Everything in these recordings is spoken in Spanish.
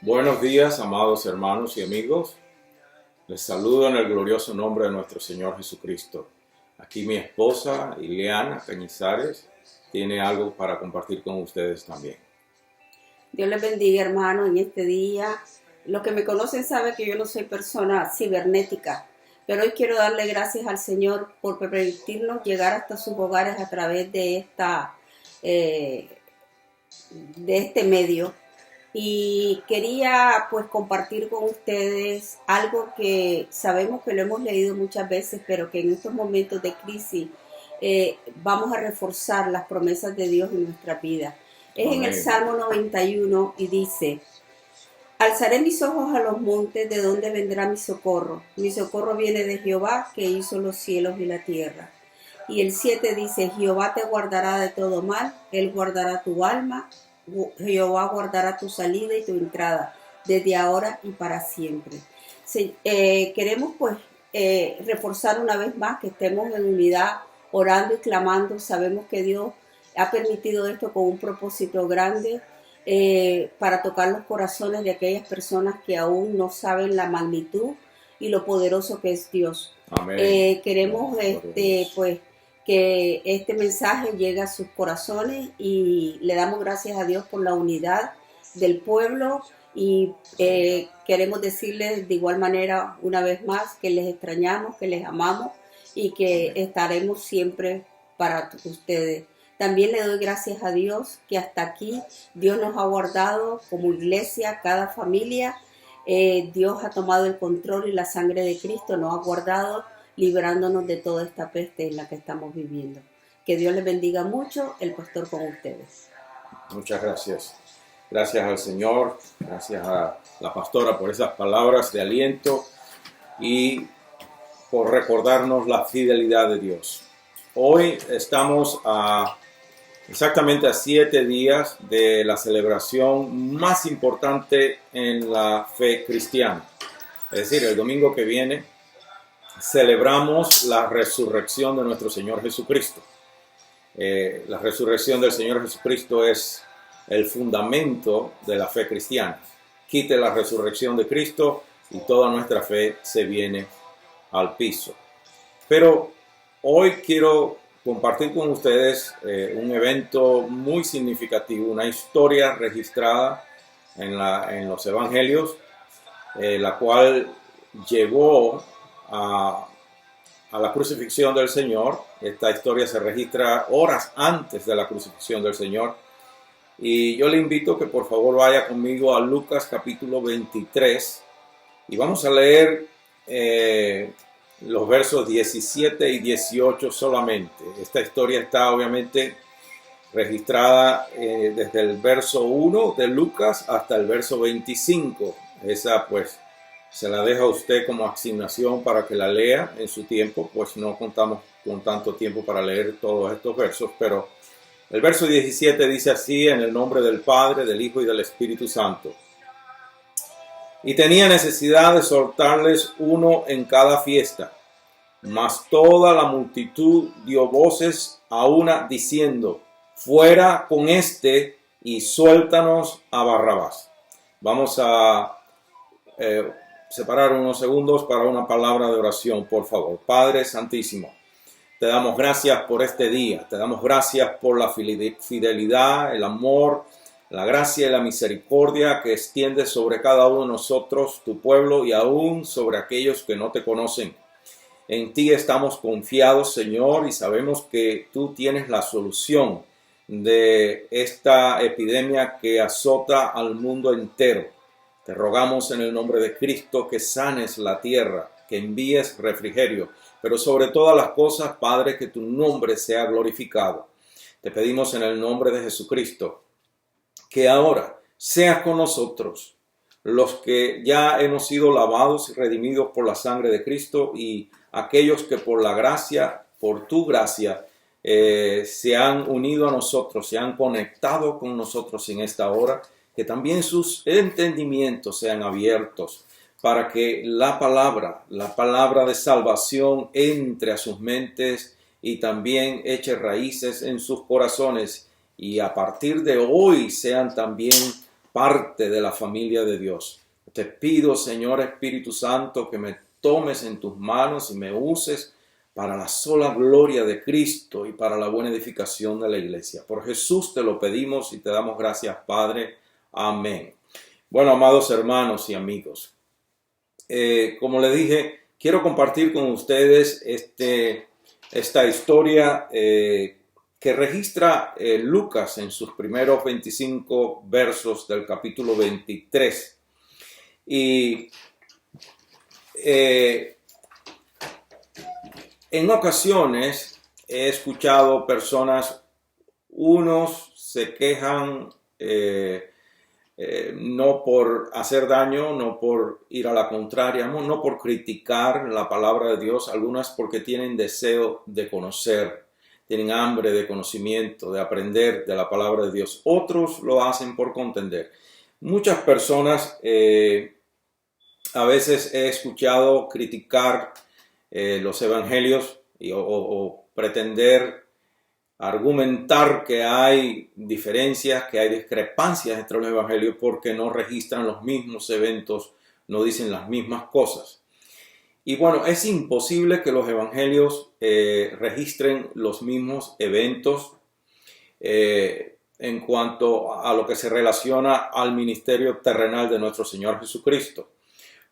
Buenos días, amados hermanos y amigos. Les saludo en el glorioso nombre de nuestro Señor Jesucristo. Aquí mi esposa, Ileana Cañizares, tiene algo para compartir con ustedes también. Dios les bendiga, hermano, en este día. Los que me conocen saben que yo no soy persona cibernética, pero hoy quiero darle gracias al Señor por permitirnos llegar hasta sus hogares a través de este medio. Y quería pues compartir con ustedes algo que sabemos que lo hemos leído muchas veces, pero que en estos momentos de crisis vamos a reforzar las promesas de Dios en nuestra vida. Es en el Salmo 91 y dice: alzaré mis ojos a los montes, ¿de dónde vendrá mi socorro? Mi socorro viene de Jehová, que hizo los cielos y la tierra. Y el 7 dice: Jehová te guardará de todo mal, Él guardará tu alma, Jehová guardará tu salida y tu entrada, desde ahora y para siempre. Queremos pues reforzar una vez más que estemos en unidad, orando y clamando. Sabemos que Dios ha permitido esto con un propósito grande, para tocar los corazones de aquellas personas que aún no saben la magnitud y lo poderoso que es Dios. Amén. Queremos pues que este mensaje llegue a sus corazones, y le damos gracias a Dios por la unidad del pueblo, y queremos decirles de igual manera una vez más que les extrañamos, que les amamos y que estaremos siempre para ustedes. También le doy gracias a Dios que hasta aquí Dios nos ha guardado como iglesia, cada familia. Dios ha tomado el control y la sangre de Cristo nos ha guardado, librándonos de toda esta peste en la que estamos viviendo. Que Dios les bendiga mucho. El pastor con ustedes. Muchas gracias. Gracias al Señor, gracias a la pastora por esas palabras de aliento y por recordarnos la fidelidad de Dios. Hoy estamos exactamente a 7 días de la celebración más importante en la fe cristiana. Es decir, el domingo que viene celebramos la resurrección de nuestro Señor Jesucristo. La resurrección del Señor Jesucristo es el fundamento de la fe cristiana. Quite la resurrección de Cristo y toda nuestra fe se viene al piso. Pero hoy quiero compartir con ustedes un evento muy significativo, una historia registrada en los evangelios, la cual llevó a la crucifixión del Señor. Esta historia se registra horas antes de la crucifixión del Señor. Y yo le invito que por favor vaya conmigo a Lucas capítulo 23 y vamos a leer los versos 17 y 18 solamente. Esta historia está obviamente registrada desde el verso 1 de Lucas hasta el verso 25. Esa pues se la deja a usted como asignación para que la lea en su tiempo, pues no contamos con tanto tiempo para leer todos estos versos, pero el verso 17 dice así: en el nombre del Padre, del Hijo y del Espíritu Santo. Y tenía necesidad de soltarles uno en cada fiesta, mas toda la multitud dio voces a una diciendo: fuera con este y suéltanos a Barrabás. Vamos a separar unos segundos para una palabra de oración, por favor. Padre Santísimo, te damos gracias por este día, te damos gracias por la fidelidad, el amor, la gracia y la misericordia que extiendes sobre cada uno de nosotros, tu pueblo, y aún sobre aquellos que no te conocen. En ti estamos confiados, Señor, y sabemos que tú tienes la solución de esta epidemia que azota al mundo entero. Te rogamos en el nombre de Cristo que sanes la tierra, que envíes refrigerio, pero sobre todas las cosas, Padre, que tu nombre sea glorificado. Te pedimos en el nombre de Jesucristo que ahora seas con nosotros, los que ya hemos sido lavados y redimidos por la sangre de Cristo, y aquellos que por la gracia, por tu gracia, se han unido a nosotros, se han conectado con nosotros en esta hora, que también sus entendimientos sean abiertos para que la palabra de salvación entre a sus mentes y también eche raíces en sus corazones, y a partir de hoy sean también parte de la familia de Dios. Te pido, Señor Espíritu Santo, que me tomes en tus manos y me uses para la sola gloria de Cristo y para la buena edificación de la iglesia. Por Jesús te lo pedimos y te damos gracias, Padre. Amén. Bueno, amados hermanos y amigos, como le dije, quiero compartir con ustedes esta historia que registra Lucas en sus primeros 25 versos del capítulo 23. Y en ocasiones he escuchado personas, unos se quejan no por hacer daño, no por ir a la contraria, no por criticar la palabra de Dios, algunas porque tienen deseo de conocer, tienen hambre de conocimiento, de aprender de la palabra de Dios. Otros lo hacen por contender. Muchas personas, a veces he escuchado criticar los evangelios o pretender argumentar que hay diferencias, que hay discrepancias entre los evangelios porque no registran los mismos eventos, no dicen las mismas cosas. Y bueno, es imposible que los evangelios registren los mismos eventos en cuanto a lo que se relaciona al ministerio terrenal de nuestro Señor Jesucristo.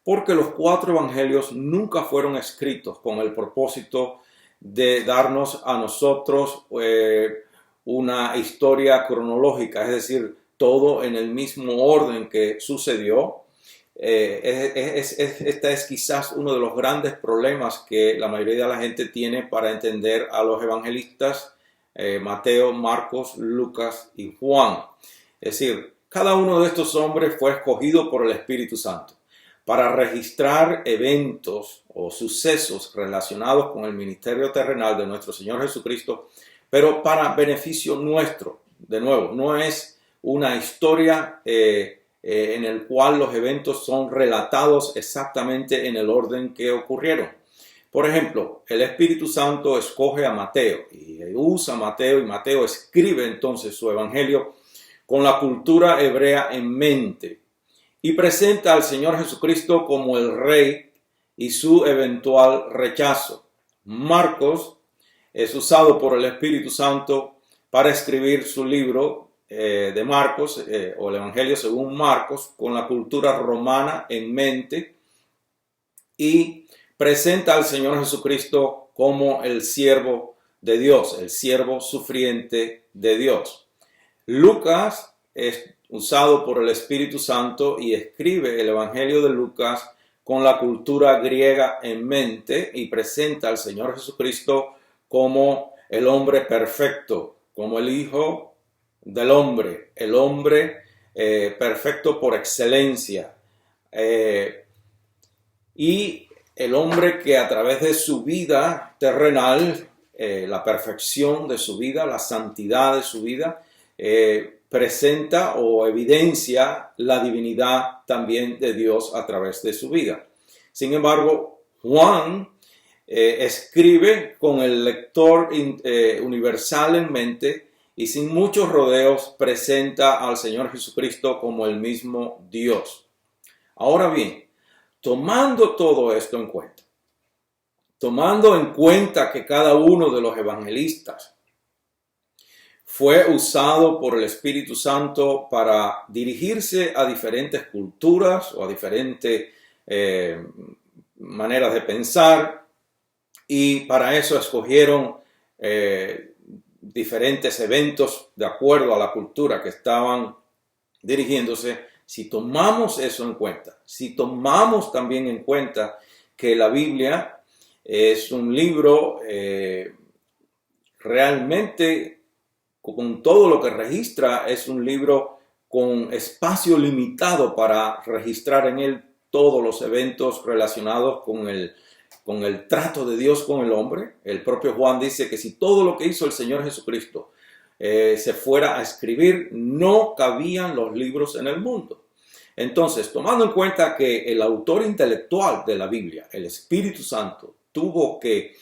Porque los 4 evangelios nunca fueron escritos con el propósito de darnos a nosotros una historia cronológica, es decir, todo en el mismo orden que sucedió. Este es quizás uno de los grandes problemas que la mayoría de la gente tiene para entender a los evangelistas Mateo, Marcos, Lucas y Juan. Es decir, cada uno de estos hombres fue escogido por el Espíritu Santo para registrar eventos o sucesos relacionados con el ministerio terrenal de nuestro Señor Jesucristo, pero para beneficio nuestro. De nuevo, no es una historia en el cual los eventos son relatados exactamente en el orden que ocurrieron. Por ejemplo, el Espíritu Santo escoge a Mateo y usa a Mateo, y Mateo escribe entonces su evangelio con la cultura hebrea en mente y presenta al Señor Jesucristo como el Rey y su eventual rechazo. Marcos es usado por el Espíritu Santo para escribir su libro de Marcos o el Evangelio según Marcos con la cultura romana en mente y presenta al Señor Jesucristo como el siervo de Dios, el siervo sufriente de Dios. Lucas es usado por el Espíritu Santo y escribe el Evangelio de Lucas con la cultura griega en mente y presenta al Señor Jesucristo como el hombre perfecto, como el Hijo del hombre, el hombre perfecto por excelencia, y el hombre que a través de su vida terrenal, la perfección de su vida, la santidad de su vida, presenta o evidencia la divinidad también de Dios a través de su vida. Sin embargo, Juan escribe con el lector universal en mente y sin muchos rodeos presenta al Señor Jesucristo como el mismo Dios. Ahora bien, tomando todo esto en cuenta, tomando en cuenta que cada uno de los evangelistas fue usado por el Espíritu Santo para dirigirse a diferentes culturas o a diferentes maneras de pensar, y para eso escogieron diferentes eventos de acuerdo a la cultura que estaban dirigiéndose. Si tomamos eso en cuenta, si tomamos también en cuenta que la Biblia es un libro realmente con todo lo que registra, es un libro con espacio limitado para registrar en él todos los eventos relacionados con el trato de Dios con el hombre. El propio Juan dice que si todo lo que hizo el Señor Jesucristo se fuera a escribir, no cabían los libros en el mundo. Entonces, tomando en cuenta que el autor intelectual de la Biblia, el Espíritu Santo, tuvo que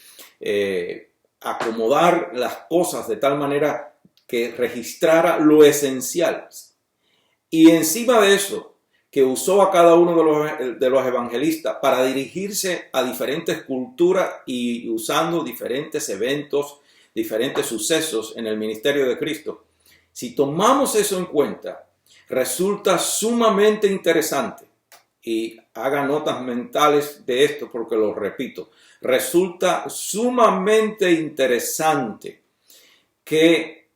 acomodar las cosas de tal manera que registrara lo esencial. Y encima de eso, que usó a cada uno de los evangelistas para dirigirse a diferentes culturas y usando diferentes eventos, diferentes sucesos en el ministerio de Cristo. Si tomamos eso en cuenta, resulta sumamente interesante, y haga notas mentales de esto porque lo repito, resulta sumamente interesante que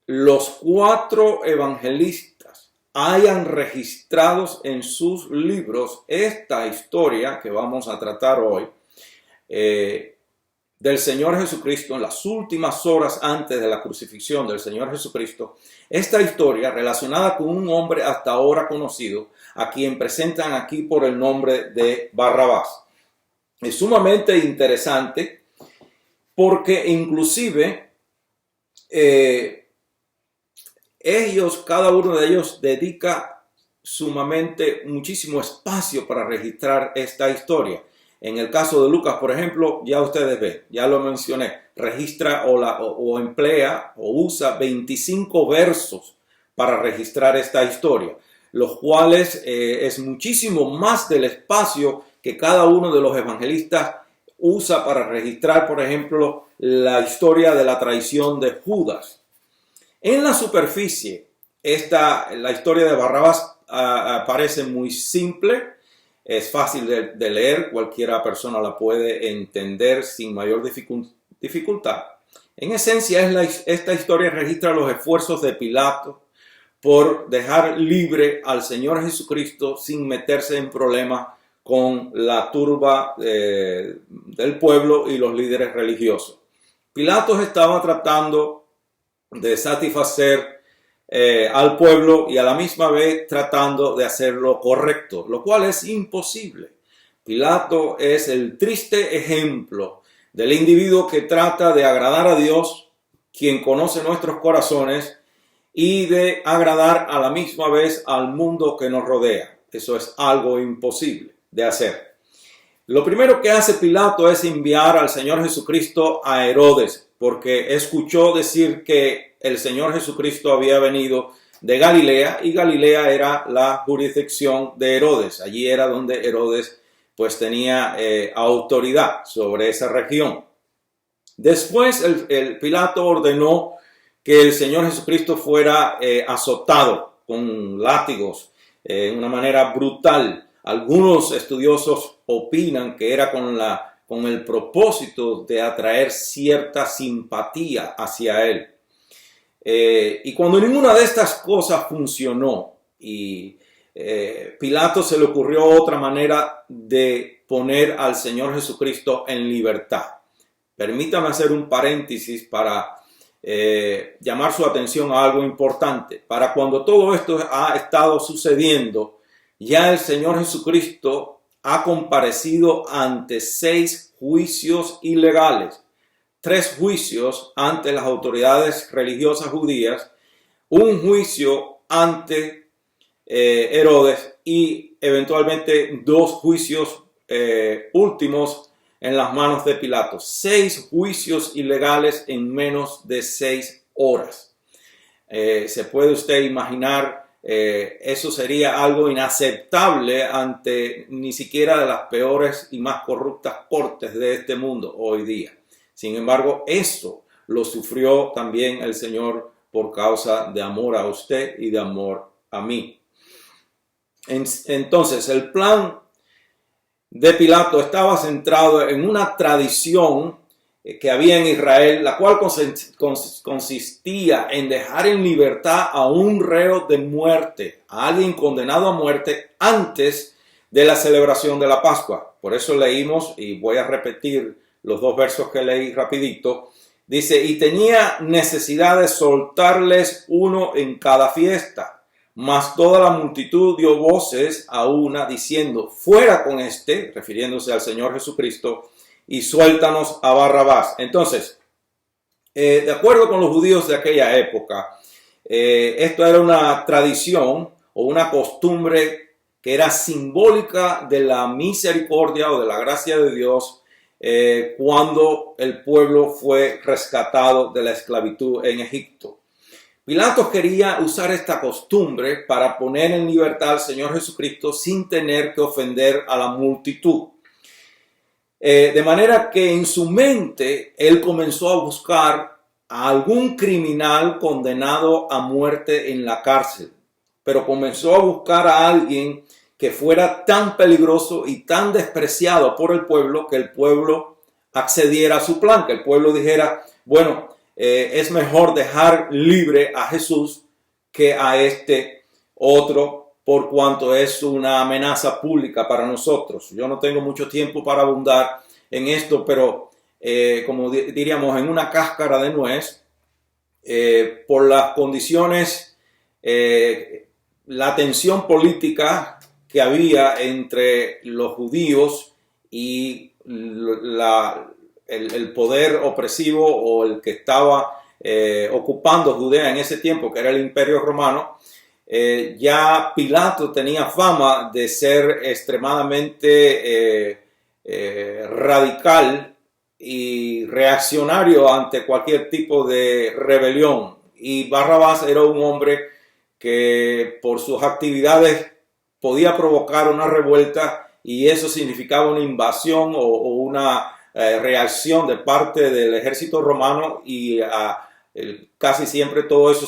los 4 evangelistas hayan registrado en sus libros esta historia que vamos a tratar hoy del Señor Jesucristo en las últimas horas antes de la crucifixión del Señor Jesucristo. Esta historia relacionada con un hombre hasta ahora conocido, a quien presentan aquí por el nombre de Barrabás. Es sumamente interesante porque inclusive cada uno de ellos dedica muchísimo espacio para registrar esta historia. En el caso de Lucas, por ejemplo, ya ustedes ven, ya lo mencioné, registra o emplea o usa 25 versos para registrar esta historia, los cuales es muchísimo más del espacio que cada uno de los evangelistas usa para registrar, por ejemplo, la historia de la traición de Judas. En la superficie, la historia de Barrabás parece muy simple, es fácil de leer, cualquiera persona la puede entender sin mayor dificultad. En esencia, esta historia registra los esfuerzos de Pilato por dejar libre al Señor Jesucristo sin meterse en problemas con la turba del pueblo y los líderes religiosos. Pilato estaba tratando de satisfacer al pueblo y a la misma vez tratando de hacer lo correcto, lo cual es imposible. Pilato es el triste ejemplo del individuo que trata de agradar a Dios, quien conoce nuestros corazones, y de agradar a la misma vez al mundo que nos rodea. Eso es algo imposible de hacer. Lo primero que hace Pilato es enviar al Señor Jesucristo a Herodes, porque escuchó decir que el Señor Jesucristo había venido de Galilea, y Galilea era la jurisdicción de Herodes. Allí era donde Herodes pues tenía autoridad sobre esa región. Después el Pilato ordenó que el Señor Jesucristo fuera azotado con látigos de una manera brutal. Algunos estudiosos opinan que era con el propósito de atraer cierta simpatía hacia él. Y cuando ninguna de estas cosas funcionó y Pilato se le ocurrió otra manera de poner al Señor Jesucristo en libertad. Permítame hacer un paréntesis para llamar su atención a algo importante. Para cuando todo esto ha estado sucediendo, ya el Señor Jesucristo ha comparecido ante 6 juicios ilegales. 3 juicios ante las autoridades religiosas judías, un juicio ante Herodes y eventualmente 2 juicios últimos en las manos de Pilato. 6 juicios ilegales en menos de 6 horas. ¿Se puede usted imaginar? Eso sería algo inaceptable ante ni siquiera de las peores y más corruptas cortes de este mundo hoy día. Sin embargo, eso lo sufrió también el Señor por causa de amor a usted y de amor a mí. Entonces, el plan de Pilato estaba centrado en una tradición que había en Israel, la cual consistía en dejar en libertad a un reo de muerte, a alguien condenado a muerte antes de la celebración de la Pascua. Por eso leímos, y voy a repetir los 2 versos que leí rapidito. Dice, y tenía necesidad de soltarles uno en cada fiesta. Mas toda la multitud dio voces a una diciendo, fuera con este, refiriéndose al Señor Jesucristo, y suéltanos a Barrabás. Entonces, de acuerdo con los judíos de aquella época, esto era una tradición o una costumbre que era simbólica de la misericordia o de la gracia de Dios cuando el pueblo fue rescatado de la esclavitud en Egipto. Pilato quería usar esta costumbre para poner en libertad al Señor Jesucristo sin tener que ofender a la multitud. De manera que en su mente él comenzó a buscar a algún criminal condenado a muerte en la cárcel, pero comenzó a buscar a alguien que fuera tan peligroso y tan despreciado por el pueblo que el pueblo accediera a su plan, que el pueblo dijera, bueno, es mejor dejar libre a Jesús que a este otro, por cuanto es una amenaza pública para nosotros. Yo no tengo mucho tiempo para abundar en esto, pero como diríamos, en una cáscara de nuez, por las condiciones, la tensión política que había entre los judíos y el poder opresivo o el que estaba ocupando Judea en ese tiempo, que era el Imperio Romano. Ya Pilato tenía fama de ser extremadamente radical y reaccionario ante cualquier tipo de rebelión, y Barrabás era un hombre que por sus actividades podía provocar una revuelta, y eso significaba una invasión o una reacción de parte del ejército romano, y casi siempre todo eso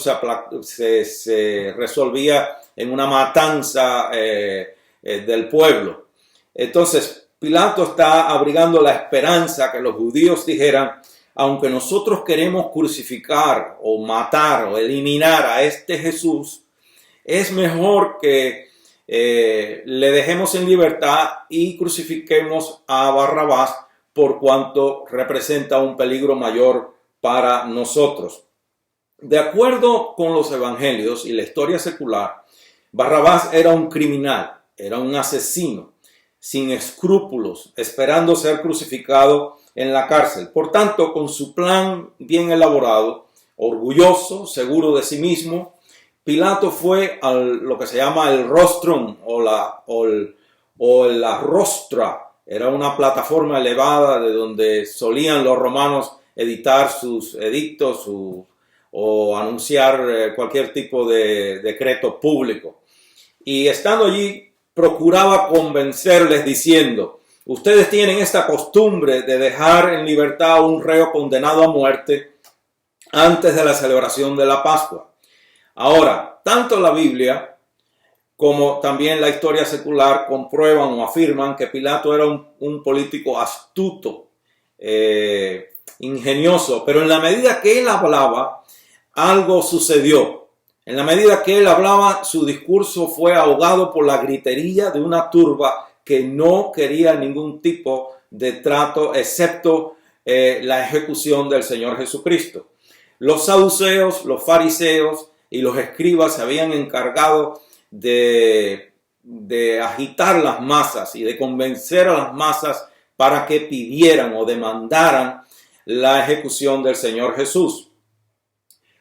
se resolvía en una matanza del pueblo. Entonces Pilato está abrigando la esperanza que los judíos dijeran, aunque nosotros queremos crucificar o matar o eliminar a este Jesús, es mejor que le dejemos en libertad y crucifiquemos a Barrabás, por cuanto representa un peligro mayor para nosotros. De acuerdo con los evangelios y la historia secular, Barrabás era un criminal, era un asesino, sin escrúpulos, esperando ser crucificado en la cárcel. Por tanto, con su plan bien elaborado, orgulloso, seguro de sí mismo, Pilato fue a lo que se llama el rostrum o la rostra. Era una plataforma elevada de donde solían los romanos editar sus edictos o anunciar cualquier tipo de decreto público. Y estando allí, procuraba convencerles diciendo, ustedes tienen esta costumbre de dejar en libertad a un reo condenado a muerte antes de la celebración de la Pascua. Ahora, tanto la Biblia como también la historia secular comprueban o afirman que Pilato era un político astuto, ingenioso, pero en la medida que él hablaba, algo sucedió. En la medida que él hablaba, su discurso fue ahogado por la gritería de una turba que no quería ningún tipo de trato excepto la ejecución del Señor Jesucristo. Los saduceos, los fariseos y los escribas se habían encargado de agitar las masas y de convencer a las masas para que pidieran o demandaran la ejecución del Señor Jesús.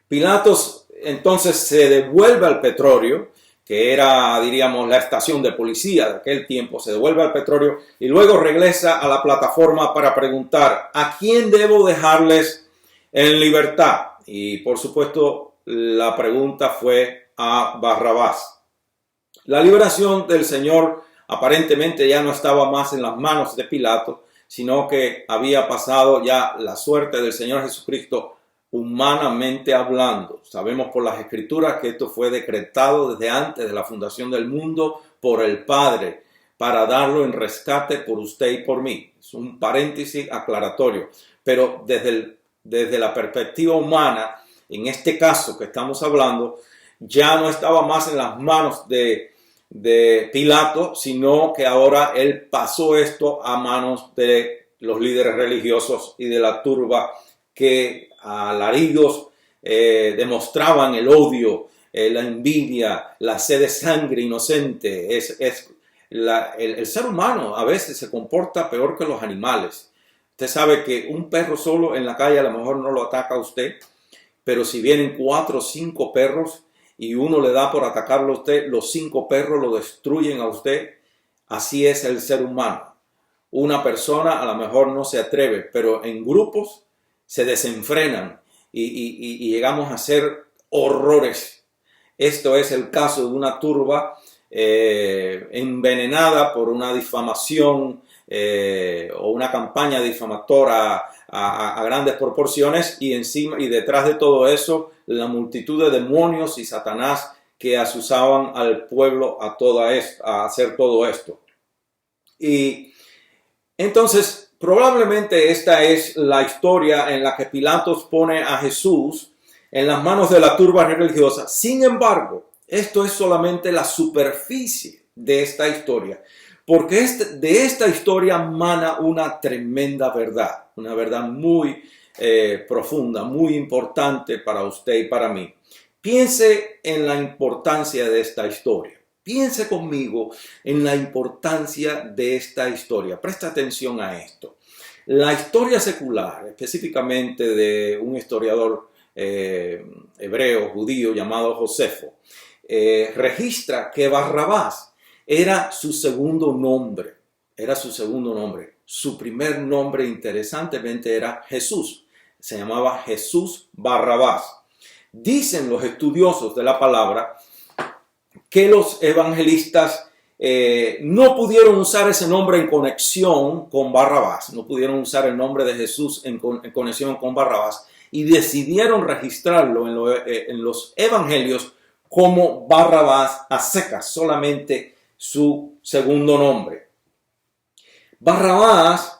Pilatos entonces se devuelve al Petróleo, que era, diríamos, la estación de policía de aquel tiempo, se devuelve al Petróleo y luego regresa a la plataforma para preguntar, ¿a quién debo dejarles en libertad? Y por supuesto, la pregunta fue a Barrabás. La liberación del Señor aparentemente ya no estaba más en las manos de Pilato, sino que había pasado ya la suerte del Señor Jesucristo humanamente hablando. Sabemos por las Escrituras que esto fue decretado desde antes de la fundación del mundo por el Padre para darlo en rescate por usted y por mí. Es un paréntesis aclaratorio. Pero desde la perspectiva humana, en este caso que estamos hablando, ya no estaba más en las manos de Pilato, sino que ahora él pasó esto a manos de los líderes religiosos y de la turba que alaridos demostraban el odio, la envidia, la sed de sangre inocente. El ser humano a veces se comporta peor que los animales. Usted sabe que un perro solo en la calle a lo mejor no lo ataca a usted, pero si vienen 4 o 5 perros y uno le da por atacarlo a usted, los 5 perros lo destruyen a usted. Así es el ser humano. Una persona a lo mejor no se atreve, pero en grupos se desenfrenan y llegamos a ser horrores. Esto es el caso de una turba envenenada por una difamación o una campaña difamatoria a grandes proporciones, y encima y detrás de todo eso la multitud de demonios y Satanás que asusaban al pueblo a hacer todo esto. Y entonces probablemente esta es la historia en la que Pilatos pone a Jesús en las manos de la turba religiosa. Sin embargo, esto es solamente la superficie de esta historia, porque de esta historia mana una tremenda verdad, una verdad muy profunda, muy importante para usted y para mí. Piense en la importancia de esta historia. Piense conmigo en la importancia de esta historia. Presta atención a esto. La historia secular, específicamente de un historiador hebreo, judío, llamado Josefo, registra que Barrabás era su segundo nombre. Su primer nombre, interesantemente, era Jesús. Se llamaba Jesús Barrabás. Dicen los estudiosos de la palabra que los evangelistas no pudieron usar ese nombre en conexión con Barrabás. No pudieron usar el nombre de Jesús en conexión con Barrabás. Y decidieron registrarlo en los evangelios como Barrabás a secas, solamente su segundo nombre. Barrabás,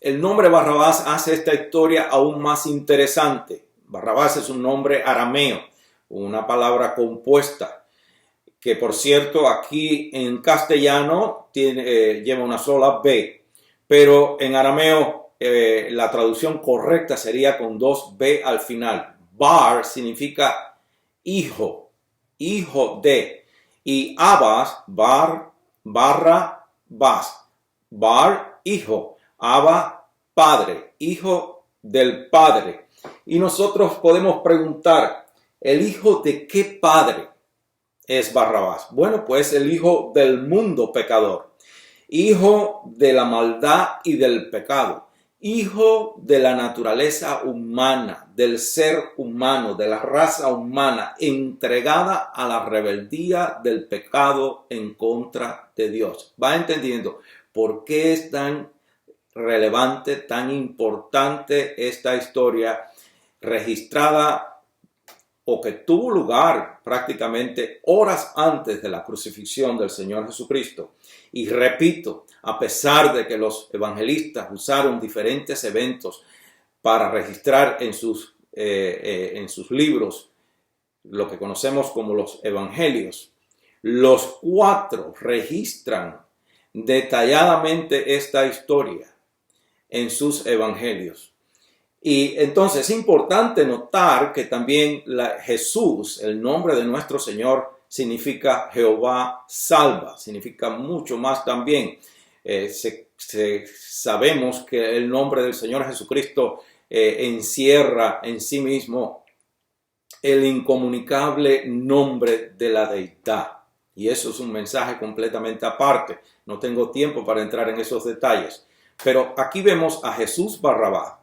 el nombre Barrabás hace esta historia aún más interesante. Barrabás es un nombre arameo, una palabra compuesta, que por cierto aquí en castellano lleva una sola B, pero en arameo la traducción correcta sería con dos B al final. Bar significa hijo, hijo de, y Abbas, barra, bas, bar, hijo, Abba, padre, hijo del padre. Y nosotros podemos preguntar, ¿el hijo de qué padre es Barrabás? Bueno, pues el hijo del mundo pecador, hijo de la maldad y del pecado, hijo de la naturaleza humana, del ser humano, de la raza humana, entregada a la rebeldía del pecado en contra de Dios. ¿Va entendiendo por qué es tan relevante, tan importante esta historia registrada o que tuvo lugar prácticamente horas antes de la crucifixión del Señor Jesucristo? Y repito, a pesar de que los evangelistas usaron diferentes eventos para registrar en sus libros lo que conocemos como los evangelios, los cuatro registran detalladamente esta historia en sus evangelios. Y entonces es importante notar que también Jesús, el nombre de nuestro Señor, significa Jehová salva, significa mucho más también. Sabemos que el nombre del Señor Jesucristo encierra en sí mismo el incomunicable nombre de la deidad. Y eso es un mensaje completamente aparte. No tengo tiempo para entrar en esos detalles. Pero aquí vemos a Jesús Barrabás.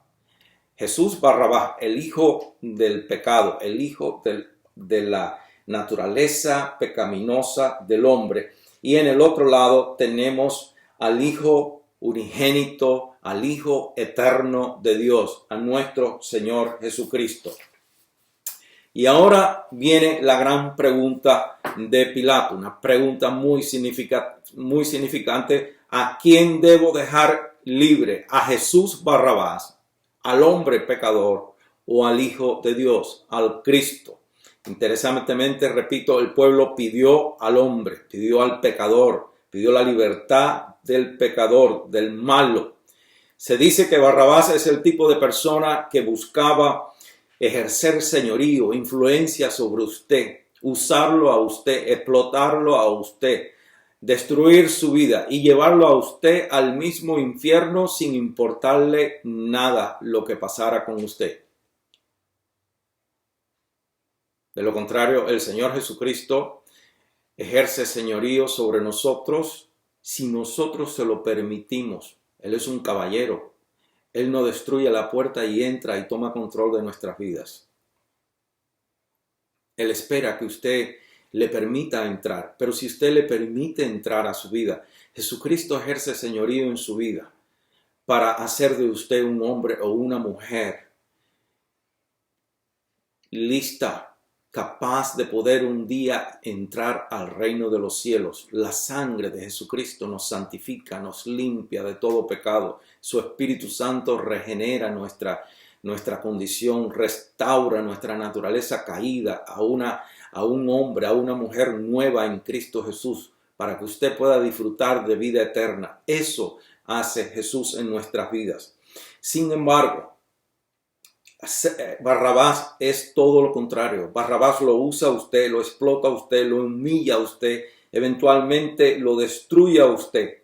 Jesús Barrabás, el hijo del pecado, el hijo de la naturaleza pecaminosa del hombre. Y en el otro lado tenemos al Hijo unigénito, al Hijo eterno de Dios, a nuestro Señor Jesucristo. Y ahora viene la gran pregunta de Pilato, una pregunta muy significante. ¿A quién debo dejar libre? ¿A Jesús Barrabás, al hombre pecador, o al Hijo de Dios, al Cristo? Interesantemente, repito, el pueblo pidió al hombre, pidió al pecador, pidió la libertad del pecador, del malo. Se dice que Barrabás es el tipo de persona que buscaba ejercer señorío, influencia sobre usted, usarlo a usted, explotarlo a usted, destruir su vida y llevarlo a usted al mismo infierno sin importarle nada lo que pasara con usted. De lo contrario, el Señor Jesucristo ejerce señorío sobre nosotros si nosotros se lo permitimos. Él es un caballero. Él no destruye la puerta y entra y toma control de nuestras vidas. Él espera que usted le permita entrar, pero si usted le permite entrar a su vida, Jesucristo ejerce señorío en su vida para hacer de usted un hombre o una mujer lista, capaz de poder un día entrar al reino de los cielos. La sangre de Jesucristo nos santifica, nos limpia de todo pecado. Su Espíritu Santo regenera nuestra condición, restaura nuestra naturaleza caída a un hombre, a una mujer nueva en Cristo Jesús, para que usted pueda disfrutar de vida eterna. Eso hace Jesús en nuestras vidas. Sin embargo, Barrabás es todo lo contrario. Barrabás lo usa a usted, lo explota a usted, lo humilla a usted, eventualmente lo destruye a usted.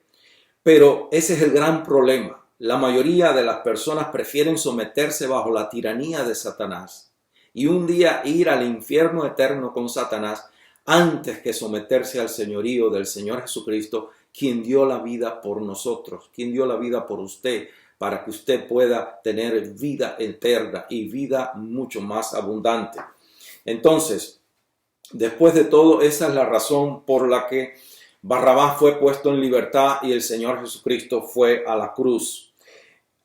Pero ese es el gran problema. La mayoría de las personas prefieren someterse bajo la tiranía de Satanás y un día ir al infierno eterno con Satanás antes que someterse al señorío del Señor Jesucristo, quien dio la vida por nosotros, quien dio la vida por usted, para que usted pueda tener vida eterna y vida mucho más abundante. Entonces, después de todo, esa es la razón por la que Barrabás fue puesto en libertad y el Señor Jesucristo fue a la cruz.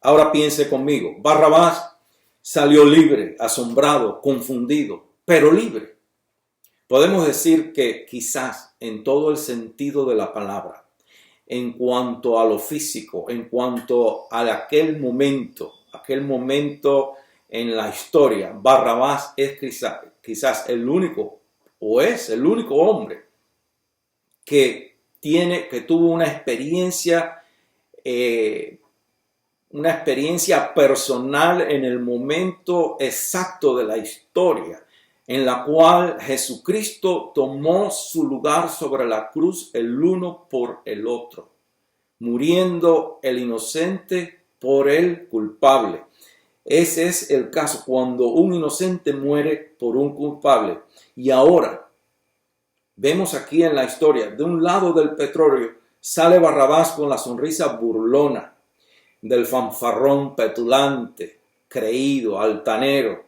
Ahora piense conmigo, Barrabás salió libre, asombrado, confundido, pero libre. Podemos decir que quizás en todo el sentido de la palabra, en cuanto a lo físico, en cuanto a aquel momento en la historia, Barrabás es quizás el único, o es el único hombre que tuvo una experiencia personal en el momento exacto de la historia, en la cual Jesucristo tomó su lugar sobre la cruz el uno por el otro, muriendo el inocente por el culpable. Ese es el caso, cuando un inocente muere por un culpable. Y ahora, vemos aquí en la historia, de un lado del petróleo, sale Barrabás con la sonrisa burlona del fanfarrón petulante, creído, altanero,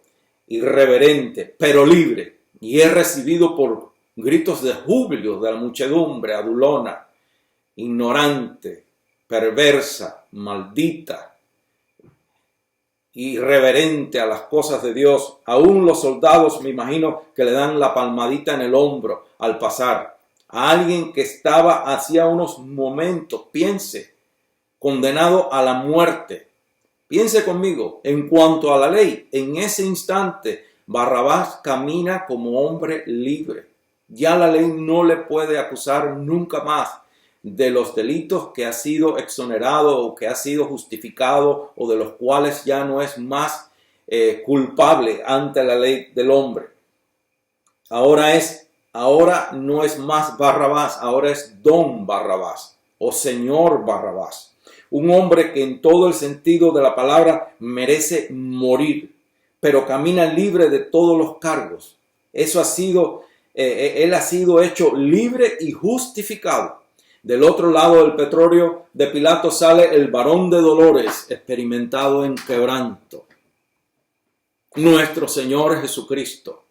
irreverente, pero libre, y es recibido por gritos de júbilo de la muchedumbre adulona, ignorante, perversa, maldita, irreverente a las cosas de Dios. Aún los soldados, me imagino, que le dan la palmadita en el hombro al pasar. A alguien que estaba hacía unos momentos, piense, condenado a la muerte. Piense conmigo, en cuanto a la ley, en ese instante Barrabás camina como hombre libre. Ya la ley no le puede acusar nunca más de los delitos que ha sido exonerado o que ha sido justificado o de los cuales ya no es más culpable ante la ley del hombre. Ahora no es más Barrabás, ahora es Don Barrabás o Señor Barrabás. Un hombre que en todo el sentido de la palabra merece morir, pero camina libre de todos los cargos. Él ha sido hecho libre y justificado. Del otro lado del petróleo de Pilato sale el varón de dolores, experimentado en quebranto, nuestro Señor Jesucristo,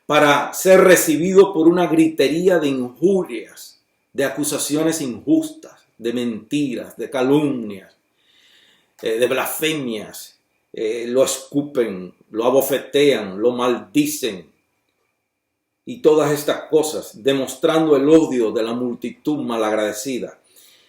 para ser recibido por una gritería de injurias, de acusaciones injustas, de mentiras, de calumnias, de blasfemias. Lo escupen, lo abofetean, lo maldicen y todas estas cosas, demostrando el odio de la multitud malagradecida.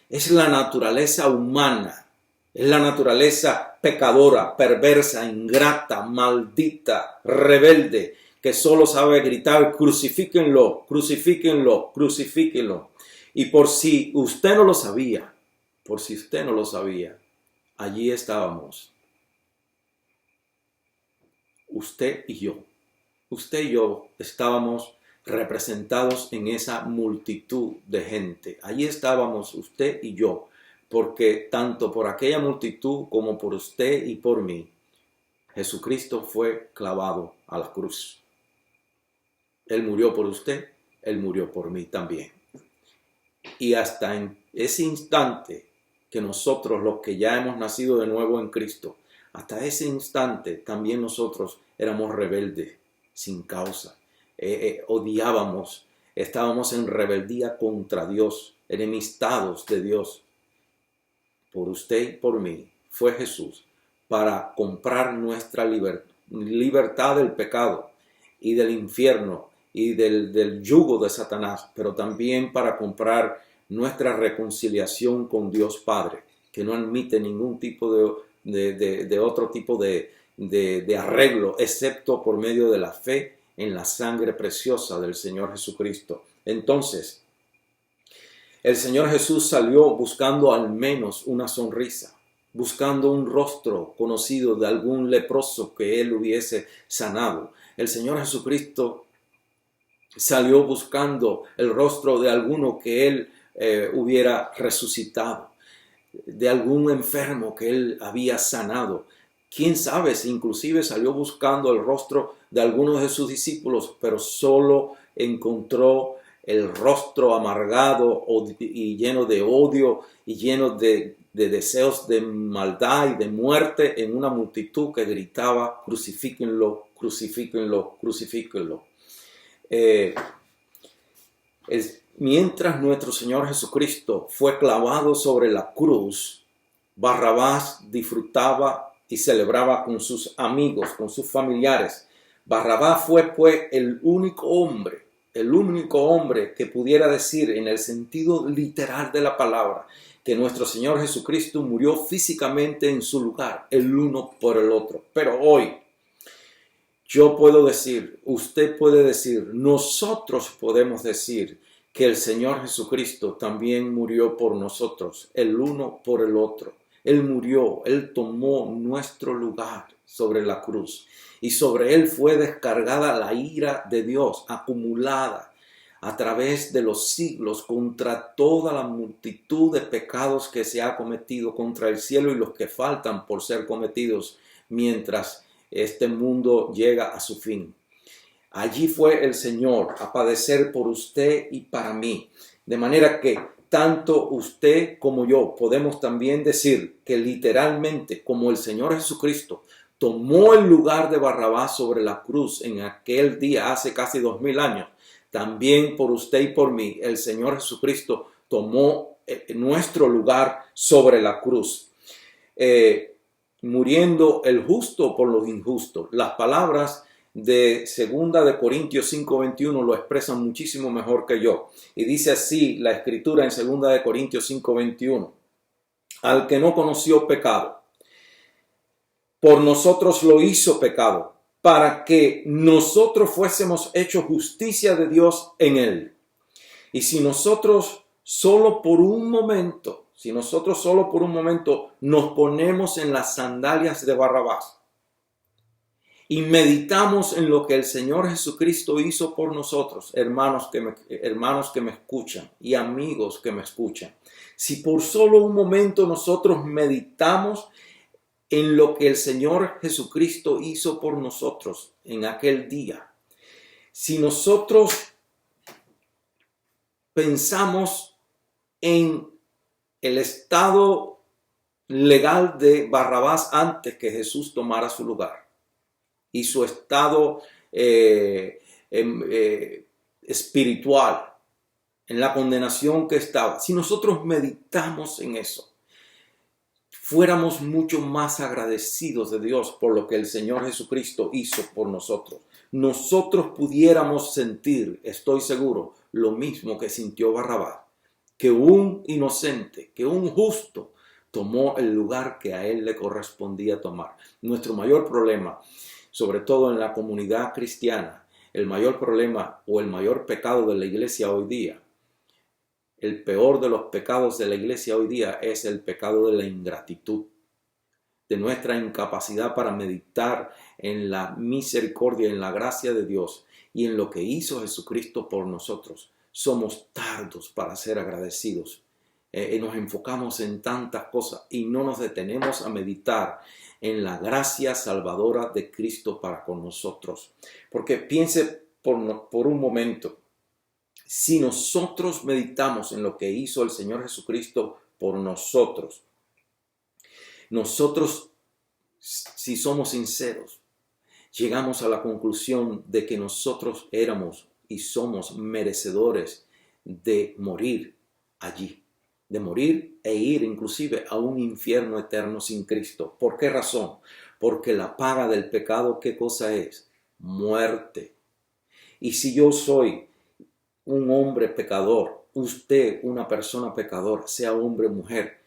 Es la naturaleza humana, es la naturaleza pecadora, perversa, ingrata, maldita, rebelde, que solo sabe gritar: crucifíquenlo, crucifíquenlo, crucifíquenlo. Y por si usted no lo sabía, allí estábamos. Usted y yo estábamos representados en esa multitud de gente. Allí estábamos usted y yo, porque tanto por aquella multitud como por usted y por mí, Jesucristo fue clavado a la cruz. Él murió por usted, Él murió por mí también. Y hasta en ese instante que nosotros, los que ya hemos nacido de nuevo en Cristo, hasta ese instante también nosotros éramos rebeldes sin causa. Odiábamos, estábamos en rebeldía contra Dios, enemistados de Dios. Por usted y por mí fue Jesús para comprar nuestra libertad del pecado y del infierno y del yugo de Satanás, pero también para comprar nuestra reconciliación con Dios Padre, que no admite ningún tipo de otro tipo de arreglo, excepto por medio de la fe en la sangre preciosa del Señor Jesucristo. Entonces, el Señor Jesús salió buscando al menos una sonrisa, buscando un rostro conocido de algún leproso que él hubiese sanado. El Señor Jesucristo salió buscando el rostro de alguno que él hubiera resucitado, de algún enfermo que él había sanado. Quién sabe si inclusive salió buscando el rostro de algunos de sus discípulos, pero solo encontró el rostro amargado y lleno de odio y lleno de deseos de maldad y de muerte en una multitud que gritaba: crucifíquenlo, crucifíquenlo, crucifíquenlo. Mientras nuestro Señor Jesucristo fue clavado sobre la cruz, Barrabás disfrutaba y celebraba con sus amigos, con sus familiares. Barrabás fue pues el único hombre que pudiera decir en el sentido literal de la palabra que nuestro Señor Jesucristo murió físicamente en su lugar, el uno por el otro. Pero hoy yo puedo decir, usted puede decir, nosotros podemos decir que el Señor Jesucristo también murió por nosotros, el uno por el otro. Él murió, Él tomó nuestro lugar sobre la cruz y sobre Él fue descargada la ira de Dios acumulada a través de los siglos contra toda la multitud de pecados que se ha cometido contra el cielo y los que faltan por ser cometidos mientras este mundo llega a su fin. Allí fue el Señor a padecer por usted y para mí, de manera que tanto usted como yo podemos también decir que literalmente, como el Señor Jesucristo tomó el lugar de Barrabás sobre la cruz en aquel día hace casi 2000 años, también por usted y por mí el Señor Jesucristo tomó nuestro lugar sobre la cruz, muriendo el justo por los injustos. Las palabras de 2 Corintios 5:21 lo expresan muchísimo mejor que yo. Y dice así la escritura en 2 Corintios 5:21. Al que no conoció pecado, por nosotros lo hizo pecado, para que nosotros fuésemos hechos justicia de Dios en él. Y si nosotros solo por un momento nos ponemos en las sandalias de Barrabás, y meditamos en lo que el Señor Jesucristo hizo por nosotros, hermanos que me escuchan y amigos que me escuchan. Si por solo un momento nosotros meditamos en lo que el Señor Jesucristo hizo por nosotros en aquel día, si nosotros pensamos en el estado legal de Barrabás antes que Jesús tomara su lugar, y su estado espiritual, en la condenación que estaba, si nosotros meditamos en eso, fuéramos mucho más agradecidos de Dios por lo que el Señor Jesucristo hizo por nosotros. Nosotros pudiéramos sentir, estoy seguro, lo mismo que sintió Barrabás, que un inocente, que un justo tomó el lugar que a él le correspondía tomar. Nuestro mayor problema, sobre todo en la comunidad cristiana, el mayor problema o el mayor pecado de la iglesia hoy día, el peor de los pecados de la iglesia hoy día es el pecado de la ingratitud, de nuestra incapacidad para meditar en la misericordia, en la gracia de Dios y en lo que hizo Jesucristo por nosotros. Somos tardos para ser agradecidos. Nos enfocamos en tantas cosas y no nos detenemos a meditar en la gracia salvadora de Cristo para con nosotros. Porque piense por un momento, si nosotros meditamos en lo que hizo el Señor Jesucristo por nosotros, nosotros si somos sinceros, llegamos a la conclusión de que nosotros éramos y somos merecedores de morir allí, de morir e ir inclusive a un infierno eterno sin Cristo. ¿Por qué razón? Porque la paga del pecado, ¿qué cosa es? Muerte. Y si yo soy un hombre pecador, usted una persona pecadora, sea hombre o mujer,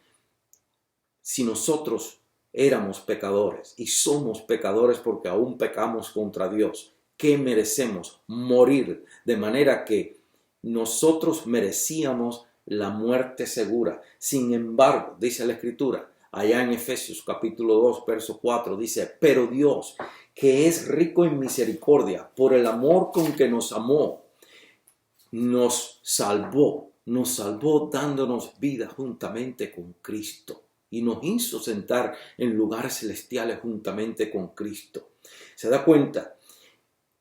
si nosotros éramos pecadores y somos pecadores porque aún pecamos contra Dios, ¿qué merecemos? Morir, de manera que nosotros merecíamos la muerte segura. Sin embargo, dice la Escritura, allá en Efesios capítulo 2, verso 4, dice, pero Dios, que es rico en misericordia, por el amor con que nos amó, nos salvó dándonos vida juntamente con Cristo y nos hizo sentar en lugares celestiales juntamente con Cristo. ¿Se da cuenta?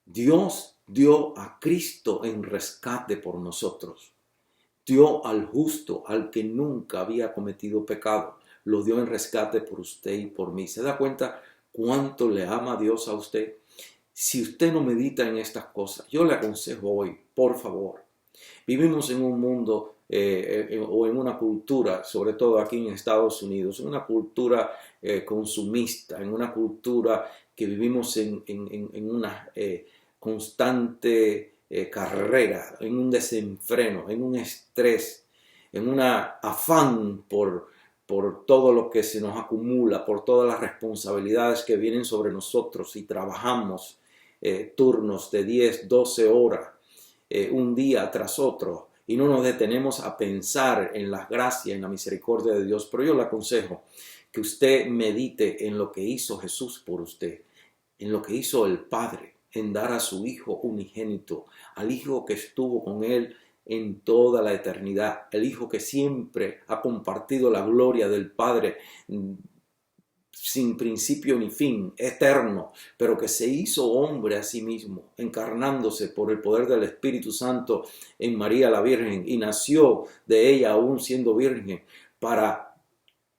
Dios dio a Cristo en rescate por nosotros. Dio al justo, al que nunca había cometido pecado. Lo dio en rescate por usted y por mí. ¿Se da cuenta cuánto le ama Dios a usted? Si usted no medita en estas cosas, yo le aconsejo hoy, por favor. Vivimos en un mundo o en una cultura, sobre todo aquí en Estados Unidos, en una cultura consumista, en una cultura que vivimos en una constante carrera, en un desenfreno, en un estrés, en un afán por todo lo que se nos acumula, por todas las responsabilidades que vienen sobre nosotros y trabajamos turnos de 10, 12 horas, un día tras otro, y no nos detenemos a pensar en las gracias, en la misericordia de Dios. Pero yo le aconsejo que usted medite en lo que hizo Jesús por usted, en lo que hizo el Padre, en dar a su Hijo unigénito, al Hijo que estuvo con Él en toda la eternidad, el Hijo que siempre ha compartido la gloria del Padre sin principio ni fin, eterno, pero que se hizo hombre a sí mismo, encarnándose por el poder del Espíritu Santo en María la Virgen, y nació de ella aún siendo virgen, para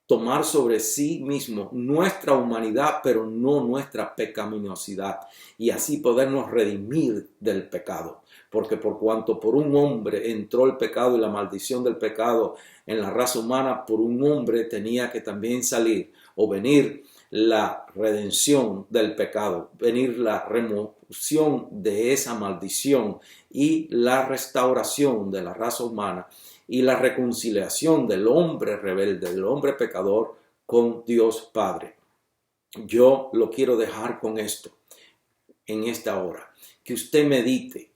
tomar sobre sí mismo nuestra humanidad, pero no nuestra pecaminosidad, y así podernos redimir del pecado. Porque por cuanto por un hombre entró el pecado y la maldición del pecado en la raza humana, por un hombre tenía que también salir o venir la redención del pecado, venir la remoción de esa maldición y la restauración de la raza humana y la reconciliación del hombre rebelde, del hombre pecador con Dios Padre. Yo lo quiero dejar con esto en esta hora, que usted medite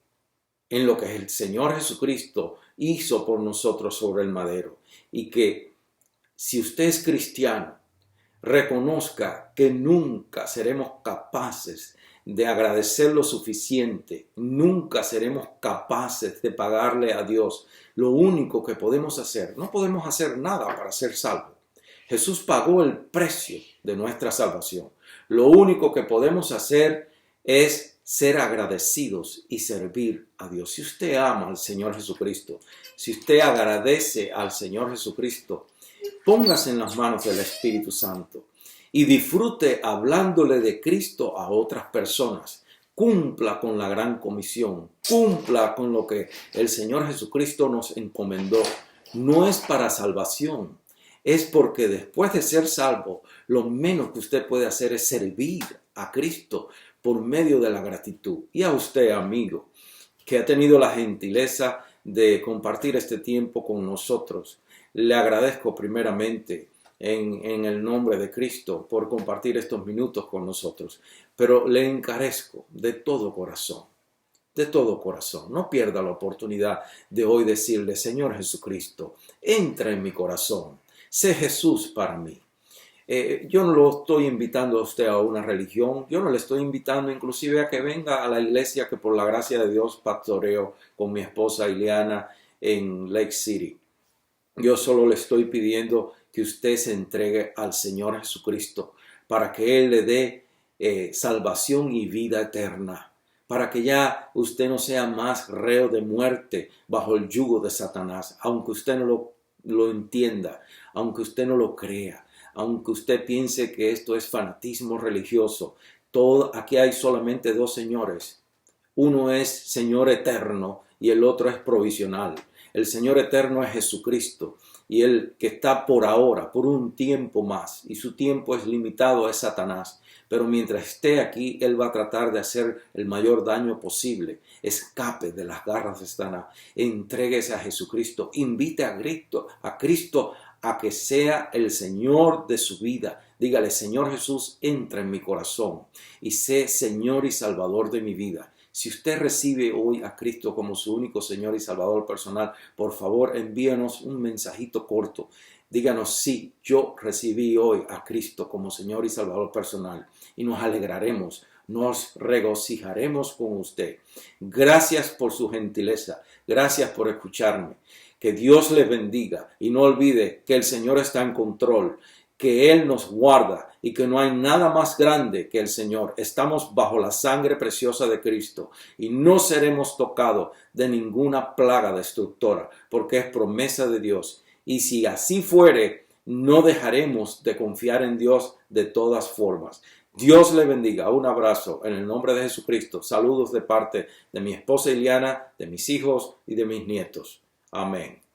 en lo que el Señor Jesucristo hizo por nosotros sobre el madero, y que si usted es cristiano, reconozca que nunca seremos capaces de agradecer lo suficiente, nunca seremos capaces de pagarle a Dios. Lo único que podemos hacer, no podemos hacer nada para ser salvos. Jesús pagó el precio de nuestra salvación. Lo único que podemos hacer es ser agradecidos y servir a Dios. Si usted ama al Señor Jesucristo, si usted agradece al Señor Jesucristo, póngase en las manos del Espíritu Santo y disfrute hablándole de Cristo a otras personas. Cumpla con la gran comisión, cumpla con lo que el Señor Jesucristo nos encomendó. No es para salvación, es porque después de ser salvo, lo menos que usted puede hacer es servir a Cristo por medio de la gratitud. Y a usted, amigo, que ha tenido la gentileza de compartir este tiempo con nosotros, le agradezco primeramente en el nombre de Cristo por compartir estos minutos con nosotros, pero le encarezco de todo corazón, no pierda la oportunidad de hoy decirle: Señor Jesucristo, entra en mi corazón, sé Jesús para mí. Yo no lo estoy invitando a usted a una religión, yo no le estoy invitando inclusive a que venga a la iglesia que por la gracia de Dios pastoreo con mi esposa Ileana en Lake City. Yo solo le estoy pidiendo que usted se entregue al Señor Jesucristo para que Él le dé salvación y vida eterna, para que ya usted no sea más reo de muerte bajo el yugo de Satanás, aunque usted no lo entienda, aunque usted no lo crea, aunque usted piense que esto es fanatismo religioso, aquí hay solamente dos señores. Uno es Señor eterno y el otro es provisional. El Señor eterno es Jesucristo y el que está por ahora, por un tiempo más, y su tiempo es limitado, es Satanás. Pero mientras esté aquí, él va a tratar de hacer el mayor daño posible. Escape de las garras de Satanás. Entréguese a Jesucristo. Invite a Cristo a que sea el Señor de su vida. Dígale: Señor Jesús, entra en mi corazón y sé Señor y Salvador de mi vida. Si usted recibe hoy a Cristo como su único Señor y Salvador personal, por favor envíanos un mensajito corto. Díganos: sí, yo recibí hoy a Cristo como Señor y Salvador personal, y nos alegraremos, nos regocijaremos con usted. Gracias por su gentileza, gracias por escucharme. Que Dios le bendiga y no olvide que el Señor está en control, que Él nos guarda y que no hay nada más grande que el Señor. Estamos bajo la sangre preciosa de Cristo y no seremos tocados de ninguna plaga destructora, porque es promesa de Dios. Y si así fuere, no dejaremos de confiar en Dios de todas formas. Dios le bendiga. Un abrazo en el nombre de Jesucristo. Saludos de parte de mi esposa Iliana, de mis hijos y de mis nietos. Amén.